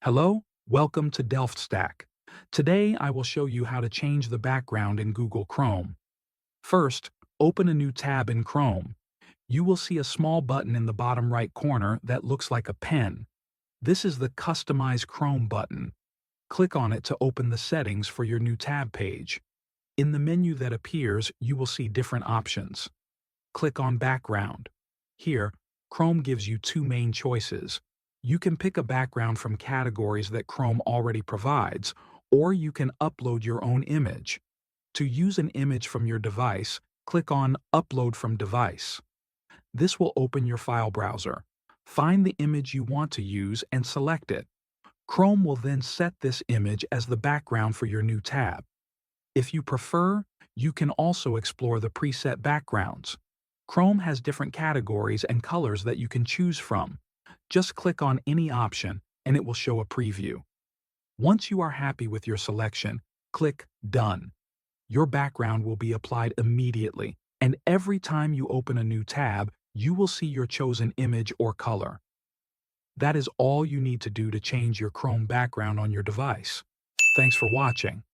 Hello, welcome to DelftStack. Today I will show you how to change the background in Google Chrome. First, open a new tab in Chrome. You will see a small button in the bottom right corner that looks like a pen. This is the Customize Chrome button. Click on it to open the settings for your new tab page. In the menu that appears, you will see different options. Click on Background. Here, Chrome gives you two main choices. You can pick a background from categories that Chrome already provides, or you can upload your own image. To use an image from your device, click on Upload from Device. This will open your file browser. Find the image you want to use and select it. Chrome will then set this image as the background for your new tab. If you prefer, you can also explore the preset backgrounds. Chrome has different categories and colors that you can choose from. Just click on any option and it will show a preview. Once you are happy with your selection, click Done. Your background will be applied immediately, and every time you open a new tab, you will see your chosen image or color. That is all you need to do to change your Chrome background on your device. Thanks for watching.